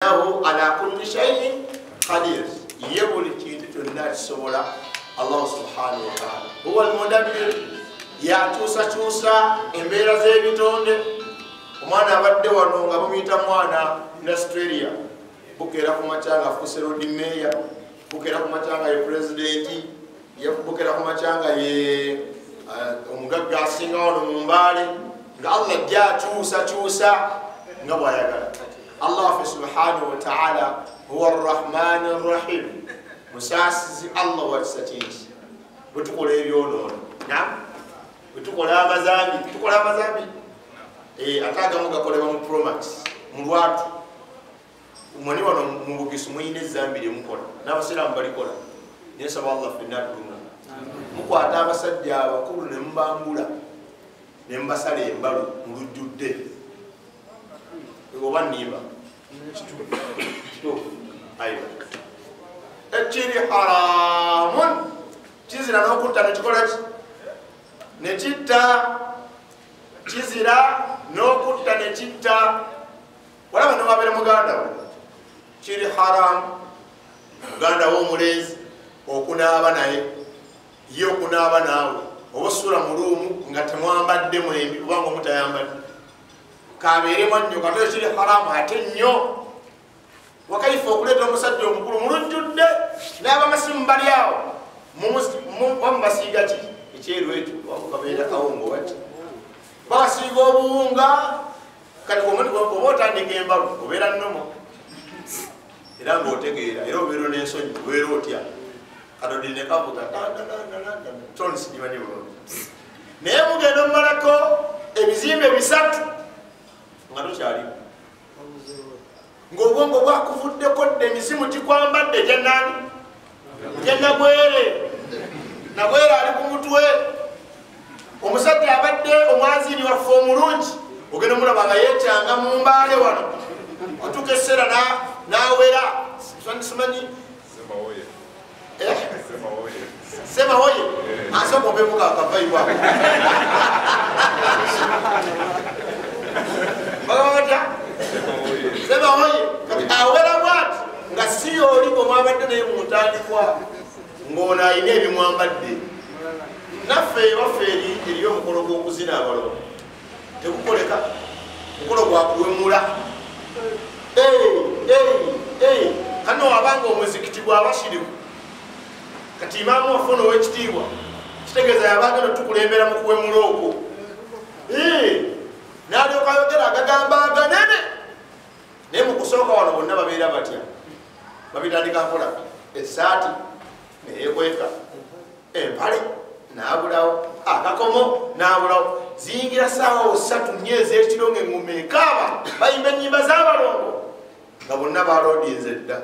innahu ala kulli shay'in qadir yebuli kintu kyonna kisobola Allah subhanahu wa ta'ala huwa al-mudabbir yakyusakyusa embeera z'ebitonde. Omwana abadde wano nga bamuyita mwana in Australia bukeera ku makya nga afuuse road mayor, bukeera ku makya nga ye pulezidenti, bukeera ku makya nga ye omugagga asinga wano mu Mbale, nga Allah ajja akyusakyusa nga bw'ayagala. Allah subhanahu wa ta'ala huwa ar-Rahman ar-Rahim, musaasizi Allah wa kisa kingi. Bwe tukola ebyonoono, bwe tukola amazambi ate agamu gakolebwa mu Promax mu Lwatu, mwani wano mu Bugisu muyina ezambi lyemukola n'abasiraamu balikola. Nsaba Allah ffenna atulunga mukwata abasajja abakulu ne mubambula ne mubasala embalu mu lujjudde oba nnimba ekiri haramun kizira n'okutta nekikola ki nekitta, kizira n'okutta nekitta. Walaba newabeera muganda we kiri haramu muganda we omulenzi okunaaba naye ye okunaaba naawe oba osula mu luumu nga temwambadde mwembi kubanga omutayambadde kabeere mwannyo kato ekiri haramu ate nnyo. Wakaifa okuleeta omusajja omukulu mulujjudde n'abamasimu bali awo wamubasiiga ki ekyeru ekyo kabeera kawungo wati basiiga obuwunga kati oba otandika embalu obeera nnomo era ng'otegeera era obeera n'ensonyi obeera otya kadodi ne kavuga tonsigimanyi bulungi naye mugenda omumalako ebizimbe 3 nga tokyalimu ng'obwongo bwakuvuddeko dde emisimu gikwambadde gyanani gyanagwere nagwere ali ku mutwe. Omusajja abadde omwanzini waffe omulungi ogenda omulaba nga yeekyanga mu Mbale wano atuuka ekiseera n'awera simanyi semawoye asooka obeemuka akavaibwa bagabata semawoye kati awera bwati nga si oli omwabadde naye mu ntandikwa ng'ono alina ebimwambadde. Naffe ewaffe eriyo omukolo gw'okuzina abalongo tegukoleka, mukolo gwakuwemula. Kano wabanga omuzikiti gwabashiriku kati imaamu waffe n'owekitiibwa kitegeeza yabagenda tukulembera mu kuwemula okwo. N'alyoka ayogera agagamba aganene naye mu kusooka wano bonna babeera batya, babitandika nkola essaati neyekweka, empale n'abulawo, akakomo n'abulawo, ziyingira ssaawa 3 nnyo ez'ekiro ng'engoma ekaaba bayimba ennyimba z'abalongo nga bonna baloodinze dda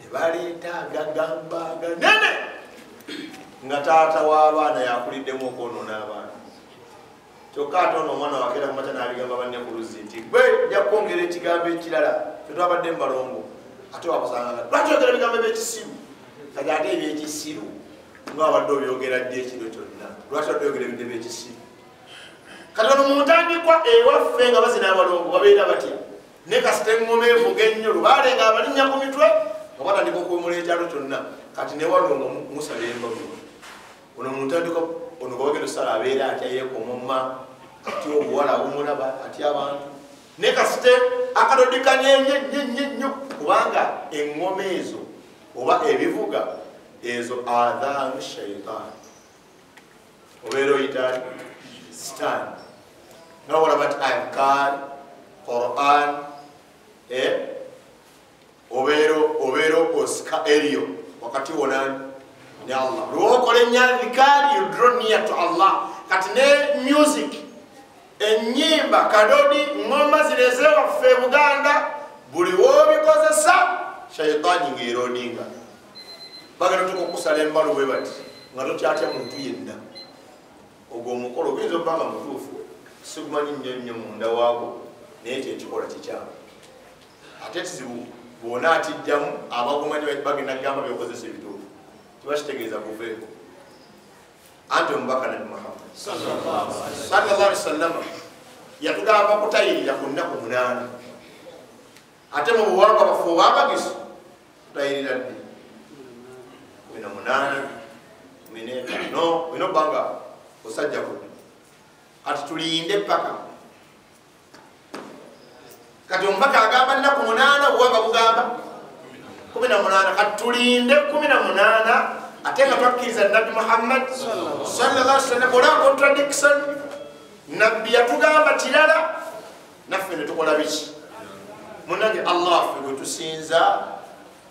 ne baleeta agagamba aganene nga taata w'abaana yakuliddemu okwonoona abaana. Kyokka ate ono omwana wakeera kumakya n'abigamba banne ku luzzi nti gwe nja kwongera ekigambo ekirala tetwabadde mu balongo ate wakusanga lwaki oyogera ebigambo ebyekisiru kati ate ebyekisiru ng'abadde obyogera ddi ekiro kyonna lwaki badde oyogera ebintu ebyekisiru. Kati ono mu ntandikwa ewaffe nga bazina abalongo babeera batya ne kasita engoma evuga ennyo lubaale nga abalinnya ku mitwe nga batandika okuwemula ekyalo kyonna. Kati ne wano nga musala embago ono mu ntandikwa ono gabagenda osala abeera atya yeekomoma atya obuwala bumulaba atya abantu ne kasite akadodikanya ennyo kubanga engoma ezo oba ebivuga ezo adhaanu shaitan obeera oyita sitaani nga olaba ti adkar Quran obeera osika eriyo wakati wonani ne Allah lwokola ennyandikali you draw near to Allah. Kati ne music ennyimba kadodi ngoma zireze waffe Buganda buli woobikozesa shaitani ng'erodinga bagenda tukukusala embalu bwe bati nga tokyatya muntu yenna. Ogwo omukolo oyinza obba nga mutuufu sigumanyi nnyo munda waago naye kyekikola kikyamu ate kizibu bwona atijjamu abagumanyi bagenda kugamba byokozesa ebituufu tibakitegeeza kuveeko anti omubaka nabi Muhammad sallallahu alaihi wasallam yatugamba kutayirira ku nnaku 8 ate mu buwanga bafe obwamagisi tutayirira ddi 18 no wino banga osajja kudde ati tulinde paka kati omubaka agamba nnaku 8 obuwanga bugamba 18 kati tulinde 18 ate nga twakkiriza nabbi Muhammad sallallahu alaihi wasallam ola contradiction nabbi yatugamba kirala naffe ne tukola biki munange Allah ffe gwe tusinza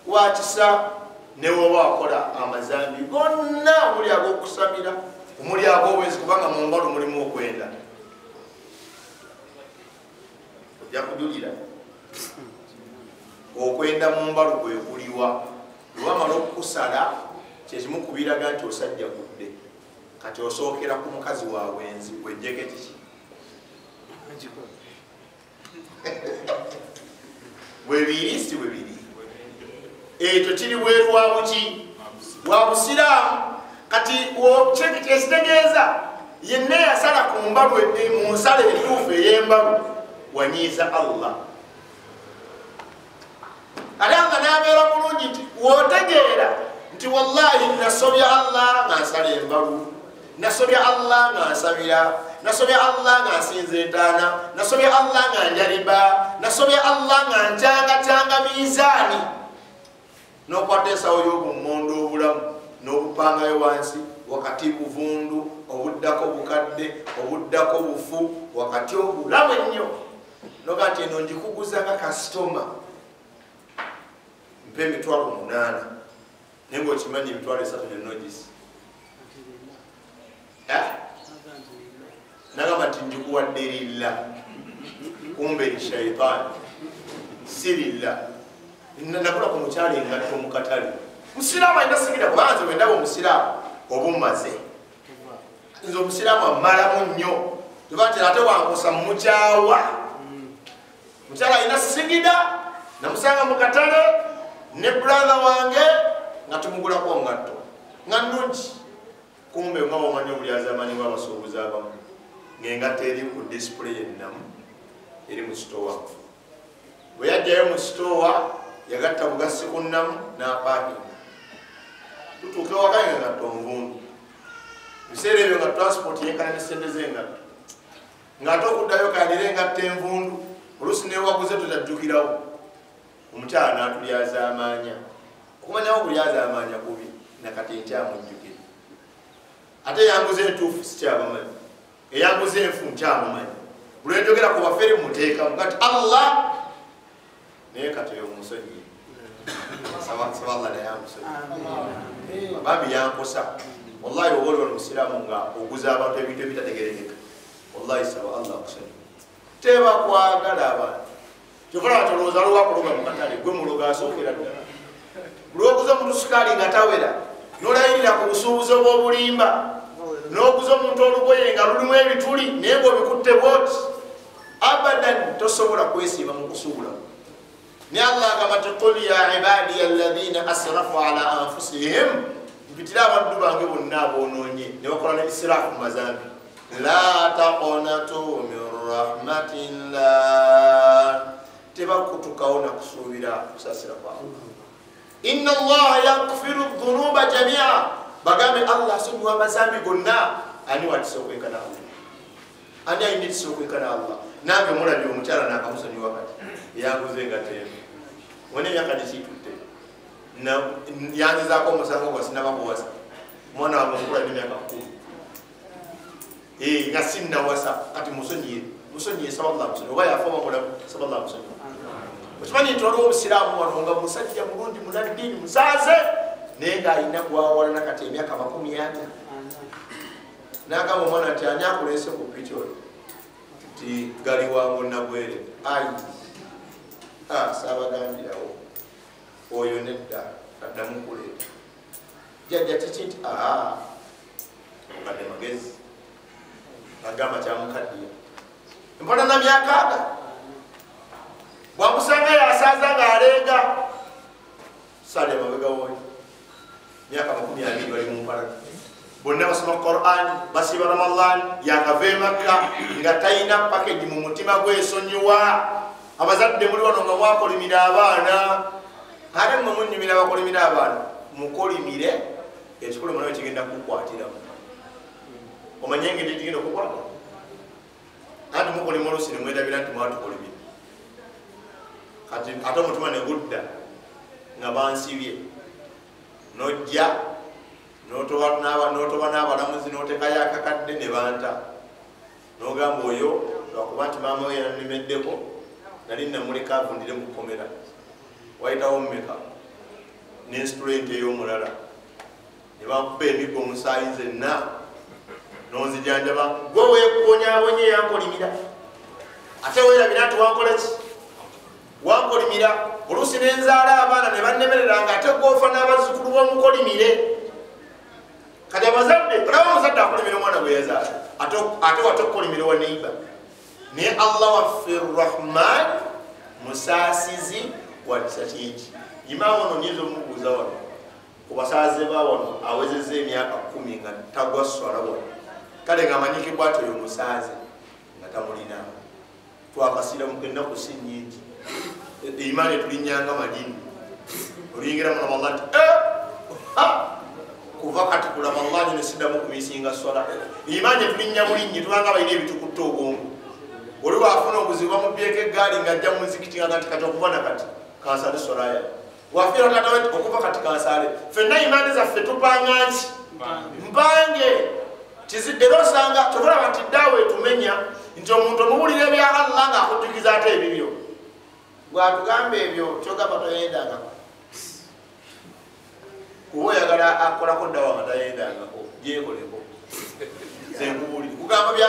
wakisa ne woba akola amazambi gonna omuli ag'okusamira omuli ag'obwezi kubanga mu mbalo mulimu okwenda ojja kujulira okwenda mu mbalo kwe kuliwa lwamala okukusala kyekimu kubiraga nti osajja gudde kati osookera ku mukazi wa bwenzi wejjeketi ki webiri si webiri ekyo kiri bweru wabuki wa busiraamu kati ekitegeeza yenna yasala ku mbalu mu nsala entuufu ey'embalu wanyiiza Allah ate nga n'abeera bulungi nti wootegeera nti wallahi nasobya Allah nga nsala embalu nasobya Allah nga nsabira nasobya Allah nga nsinza entaana nasobya Allah nga njaliba nasobya Allah nga nkyanga miizaani n'okwata ensawo y'obummondo obulamu n'obupangayo wansi wakati buvundu obuddako bukadde obuddako bufu wakati obulamu ennyo noga nti eno njikuguza nga kasitoma mpa emitwalo 8 naye ng'okimanyi emitwalo 3 nenogisi nagamba nti njikuwadde lilla kumbe ni shaitaani si lilla nakula ku mukyala engatto mu katale musiraamu alina sigida kubanze wendaba omusiraamu oba omumaze nze omusiraamu amalamu nnyo tuba nti ate wankosa mukyawa mukyala alina sigida namusanga mu katale ne brother wange nga tumugulako ngatto nga nnungi kumbe nga omanyi obulyazi amanyi bwabasuubuzi abamu ng'engatto eri ku display ennamu eri mu sitowa bwe yajjayo mu sitowa yagatta bugasi kunnamu n'apaakinga tutuuke wakaye nga ngatto nvundu biseera ebyo nga transport yenkana ne sente z'engatto ng'ate okuddayo kanira engatto envundu oluusi newaguze tutajjukirawo omukyala n'atulyaza amaanya okumanyawo okulyaza amaanya kubi nakati nkyamujjukira ate yanguze entuufu sikyabamanyi eyanguze enfu nkyamumanyi bulwenjogera ku bafere muteekamu kati Allah naye kati oyo musonyi saba Allah naye amusonyi bambi yankosa wallahi oba oli omusiraamu nga oguza abantu ebintu ebitategerekeka wallahi saba Allah akusonyi teba kwagala abantu kyovula batolooza lwakuluga mu katale gwe muloga asookera ddala lwoguza omuntu sukaali nga tawera nolayirira ku busuubuzi obw'obulimba n'oguza omuntu olugoye nga lulimu ebituli naye ng'obikutte bwoti abadan tosobola kwesiima mu kusuula ne Allah agamba nti qul ya ibadiya alladhina asrafu ala anfusihim mpitira abaddu bange bonna aboonoonye ne bakola ne israfu mu mazambi la taqnatu min rahmatillah tebakutukawo na kusuubira kusaasira kwa Allah inna allaha yaghfiru dhunuba jamia bagambe Allah asonyiwa amazambi gonna ani watisa okwenkana Allah ani ayinitisa okwenkana Allah nange mulabye omukyala nakamusonyiwa kati yanguze engattembe wone emyaka gikitutte yanzizaako omusango gwasinabakowasa omwana wange omukula n'emyaka 10 nga sinnawasa kati musonyiye saballah musonyi oba yafa bamulamu saballah musonyi okimanyi nti waliwo obusiraamu wano nga musajja mulungi munaddiini musaaze naye ng'alina gwawalana kati emyaka 40 n'agamba omwana nti ani akuleese ku piki oyo ti gali wangu nagwere ayi saabagambirawo oyo nedda addamu kuleeta jjajja kiki nti okadde magezi agamba kyamukaddiya emponana myakaaga bwamusanga yasaaza ng'alenga sali amabega woyo myaka 20 bali mu mpala bonna basoma Qur'an basiba Ramadan yakava e Makka nga talina package mu mutima gwesonyiwa abazadde muli wano nga mwakolimira abaana ate mwe munyumira abakolimira abaana mukolimire ekikolimo nawe kigenda kukwatiramu omanye engeri kigenda okukwata anti mukolima olusi ne mwedabira nti mwatukolimire kati ate omutima ne gudda nga bansibye nojja notoba n'abalamuzi notekayo akakadde ne banta nogamba oyo lwakuba nti maama we yannimeddeko nali namuleka avundire mu kkomera wayitawo mmeka n'instrument ey'omulala ne bakuba emiggo omusaayi zenna nonzijanjaba gwe weekubonyabonye yankolimira ate weerabira nti wankolaki wankolimira oluusi nenzaala abaana ne bannemerera nga ate goofa n'abazzukulu b'omukolimire kati abazadde olaba omuzadde akolimira omwana gwe yazaala ate watokolimira wa neiba naye allah waffe rrahman musaasizi wa kisa kingi imaamu ono nyinza omubuuza wano ku basaaze ba wano awezezza emyaka 10 nga tagwa swala wano kale ngaamanyikibwa ati oyo musaaze nga tamulina twakasiira mukennaku si nyingi imaani tulinyanga madini oluyingira mu ramadhan nti kuva kati ku ramadhan nesiddamu kumisinga swala imaani tulinya bulinyi tubanga balina ebitukutta obwongo oli waafuna obuzibu bamubyeko eggaali ng'ajja mu muzikiti nga kati kati okuva nakati kansale swalaya wafiira tatawe okuva kati kansale ffenna imaani zaffe tupanga nki mpange era osanga tobulaba nti ddaawe tumenya nti omuntu omuwulira ebya allah ng'akujjukiza ate ebibyo bwatugamba ebyo kyogamba toyendangako kuba oyagala akolako ddawa nga tayendangako gyekoleko zenkubulire kugamba